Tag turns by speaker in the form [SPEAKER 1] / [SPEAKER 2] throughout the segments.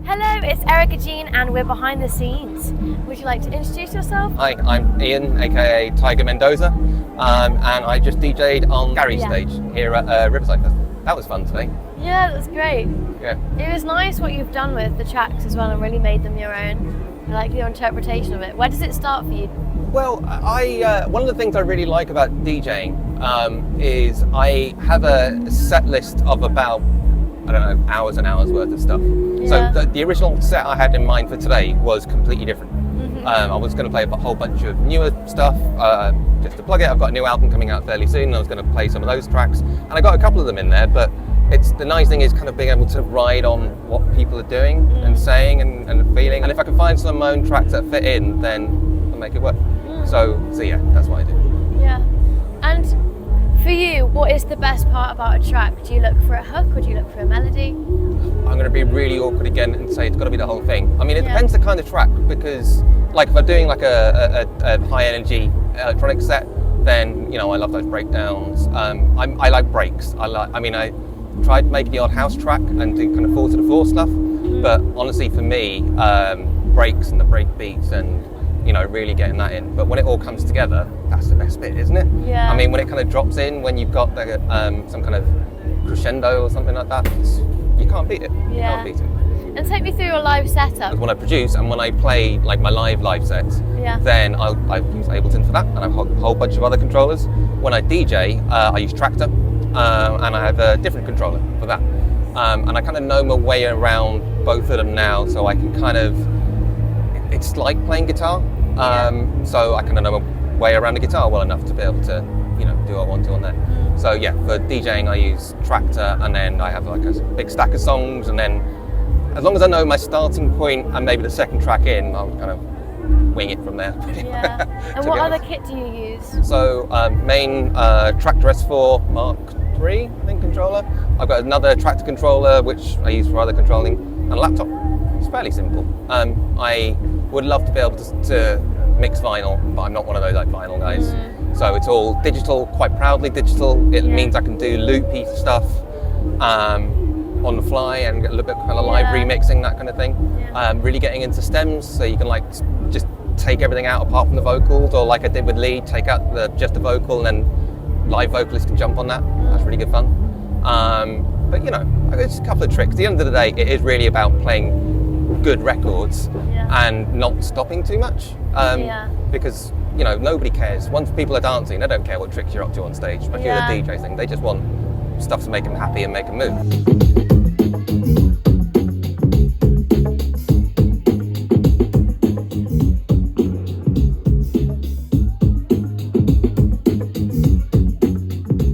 [SPEAKER 1] Hello, it's Erica Jean and we're behind the scenes. Would you like to introduce yourself?
[SPEAKER 2] Hi, I'm Ian, aka Tiger Mendoza, and I just DJ'd on Gary's stage here at Riverside Festival. That was fun today.
[SPEAKER 1] Yeah, that was great.
[SPEAKER 2] Yeah.
[SPEAKER 1] It was nice what you've done with the tracks as well and really made them your own. I like your interpretation of it. Where does it start for you?
[SPEAKER 2] Well, one of the things I really like about DJing is I have a set list of about, I don't know, hours and hours worth of stuff.
[SPEAKER 1] Yeah.
[SPEAKER 2] So the original set I had in mind for today was completely different. I was going to play a whole bunch of newer stuff, just to plug it. I've got a new album coming out fairly soon, and I was going to play some of those tracks, and I got a couple of them in there, but the nice thing is kind of being able to ride on what people are doing and saying and feeling, and if I can find some of my own tracks that fit in, then I'll make it work. So yeah, that's what I do.
[SPEAKER 1] Yeah. And for you, what is the best part about a track? Do you look for a hook or do you look for a melody?
[SPEAKER 2] I'm going to be really awkward again and say it's got to be the whole thing. I mean, it depends the kind of track, because like if I'm doing like a high energy electronic set, then you know I love those breakdowns. I like breaks. I tried making the odd house track and do kind of 4-to-the-4 stuff, but honestly for me, breaks and the break beats and really getting that in. But when it all comes together, that's the best bit, isn't it?
[SPEAKER 1] Yeah.
[SPEAKER 2] I mean, when it kind of drops in, when you've got the, some kind of crescendo or something like that, you can't beat it. You can't beat it.
[SPEAKER 1] And take me through your live setup.
[SPEAKER 2] When I produce and when I play like my live sets, then I use Ableton for that, and I have a whole bunch of other controllers. When I DJ, I use Tractor, and I have a different controller for that. And I kind of know my way around both of them now, so I can kind of, it's like playing guitar. So I kind of know my way around the guitar well enough to be able to, do what I want to on there. So yeah, for DJing I use Tractor, and then I have like a big stack of songs, and then as long as I know my starting point and maybe the second track in, I'll kind of wing it from there.
[SPEAKER 1] Yeah. And what other kit do you use?
[SPEAKER 2] So main Tractor S4 Mark III, I think, controller. I've got another Tractor controller which I use for other controlling, and a laptop. It's fairly simple. I would love to be able to mix vinyl, but I'm not one of those like vinyl guys. So it's all digital, quite proudly digital. It means I can do loopy stuff on the fly and get a little bit kind of live remixing, that kind of thing. Really getting into stems, so you can like just take everything out apart from the vocals, or like I did with lead, take out just the vocal, and then live vocalists can jump on that. That's really good fun. But it's a couple of tricks. At the end of the day, it is really about playing good records and not stopping too much, because nobody cares. Once people are dancing, they don't care what tricks you're up to on stage, especially with a DJ thing. They just want stuff to make them happy and make them move.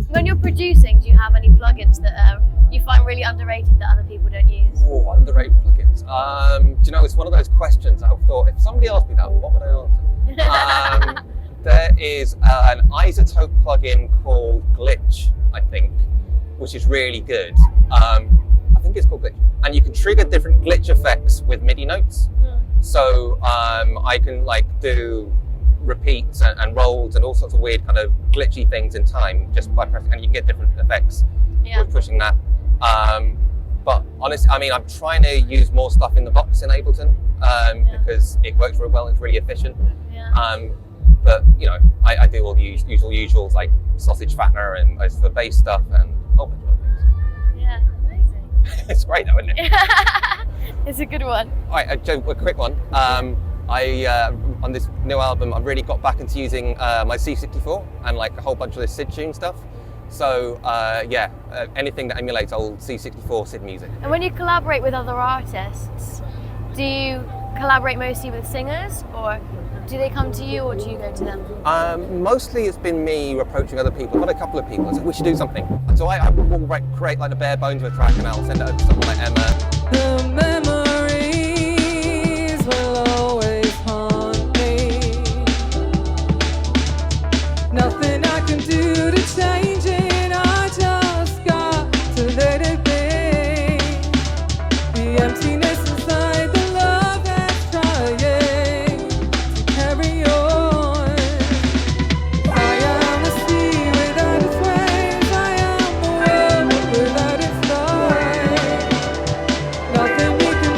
[SPEAKER 1] When you're producing, do you have any plugins that you find really underrated that other people don't use?
[SPEAKER 2] Oh, underrated plugins. It's one of those questions I've thought, if somebody asked me that, what would I answer? There is an isotope plugin called Glitch, I think, which is really good. I think it's called Glitch. And you can trigger different glitch effects with MIDI notes. So I can like do repeats and rolls and all sorts of weird kind of glitchy things in time just by pressing, and you can get different effects with pushing that. But honestly, I'm trying to use more stuff in the box in Ableton because it works really well, it's really efficient. But I do all the usuals like sausage fattener and those for bass stuff and a whole bunch of other things.
[SPEAKER 1] Yeah, amazing.
[SPEAKER 2] It's great though, isn't it?
[SPEAKER 1] It's a good one.
[SPEAKER 2] All right, a quick one. On this new album, I've really got back into using my C64 and like a whole bunch of the SID tune stuff. So anything that emulates old C64 SID music.
[SPEAKER 1] And when you collaborate with other artists, do you collaborate mostly with singers, or do they come to you, or do you go to them?
[SPEAKER 2] Mostly it's been me approaching other people. I've got a couple of people who said, we should do something. So I will create like the bare bones of a track, and I'll send it over to someone like Emma.
[SPEAKER 3] The memories will always haunt me. Nothing I can do to change it, I just got to let it be. The emptiness inside, the love that's trying to carry on. I am the sea without its waves, I am the world without its light. Nothing we can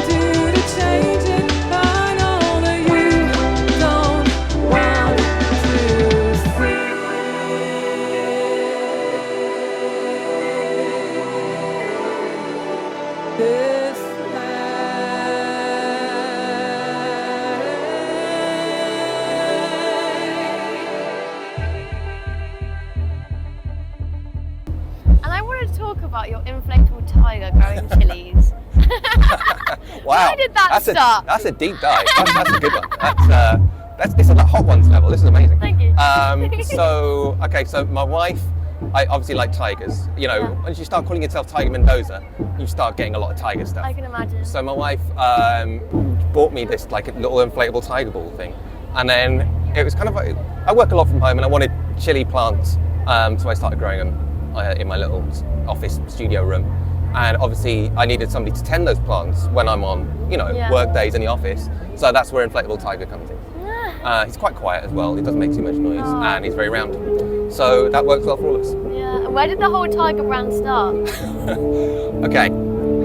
[SPEAKER 1] inflatable tiger growing chilies?
[SPEAKER 2] Wow.
[SPEAKER 1] Why did that start?
[SPEAKER 2] That's a deep dive. That's a good one. It's at the hot ones level. This is amazing.
[SPEAKER 1] Thank you.
[SPEAKER 2] So my wife, I obviously like tigers. You know, once you start calling yourself Tiger Mendoza, you start getting a lot of tiger stuff.
[SPEAKER 1] I can imagine.
[SPEAKER 2] So my wife bought me this like little inflatable tiger ball thing, and then it was kind of like, I work a lot from home and I wanted chili plants, so I started growing them in my little office studio room. And obviously I needed somebody to tend those plants when I'm on, work days in the office. So that's where inflatable tiger comes in. He's quite quiet as well. He doesn't make too much noise, and he's very round. So that works well for all of us.
[SPEAKER 1] Yeah. And where did the whole tiger brand start?
[SPEAKER 2] Okay.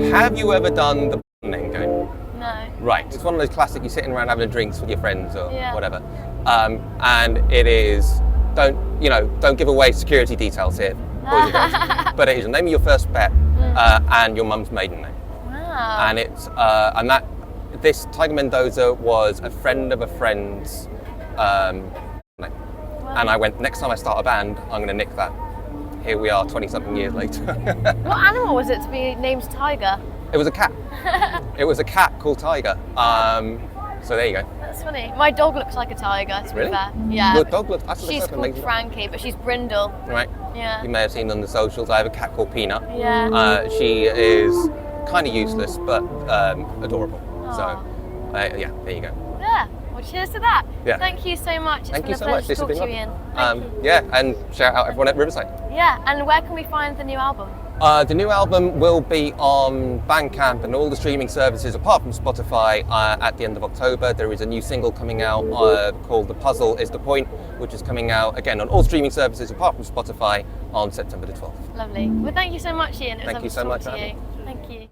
[SPEAKER 2] Have you ever done the name game?
[SPEAKER 1] No.
[SPEAKER 2] Right. It's one of those classic. You're sitting around having drinks with your friends or whatever, and it is don't give away security details here, boys and girls. But it is name of your first pet and your mum's maiden name.
[SPEAKER 1] Wow.
[SPEAKER 2] And it's this Tiger Mendoza was a friend of a friend's name. Wow. And I went, next time I start a band, I'm going to nick that. Here we are 20-something years later.
[SPEAKER 1] What animal was it to be named Tiger?
[SPEAKER 2] It was a cat. It was a cat called Tiger. So there you go.
[SPEAKER 1] That's funny. My dog looks like a tiger, to be fair. Yeah.
[SPEAKER 2] Your dog looks...
[SPEAKER 1] She's called Frankie, but she's brindle.
[SPEAKER 2] Right.
[SPEAKER 1] Yeah.
[SPEAKER 2] You may have seen on the socials, I have a cat called Peanut.
[SPEAKER 1] Yeah.
[SPEAKER 2] She is kind of useless, but adorable.
[SPEAKER 1] Aww.
[SPEAKER 2] So, there you go.
[SPEAKER 1] Yeah. Well, cheers to that.
[SPEAKER 2] Yeah.
[SPEAKER 1] Thank you so much. It's
[SPEAKER 2] Thank
[SPEAKER 1] been
[SPEAKER 2] you
[SPEAKER 1] a
[SPEAKER 2] so
[SPEAKER 1] pleasure
[SPEAKER 2] much.
[SPEAKER 1] to
[SPEAKER 2] This has
[SPEAKER 1] talk
[SPEAKER 2] been
[SPEAKER 1] to you, Ian.
[SPEAKER 2] lovely.
[SPEAKER 1] Thank you.
[SPEAKER 2] Yeah, and shout out everyone at Riverside.
[SPEAKER 1] Yeah, and where can we find the new album?
[SPEAKER 2] The new album will be on Bandcamp and all the streaming services apart from Spotify at the end of October. There is a new single coming out called The Puzzle Is The Point, which is coming out again on all streaming services apart from Spotify on September the 12th.
[SPEAKER 1] Lovely. Well, thank you so much, Ian. It was
[SPEAKER 2] Thank you
[SPEAKER 1] lovely
[SPEAKER 2] so
[SPEAKER 1] to talk
[SPEAKER 2] much,
[SPEAKER 1] to you. Thank you.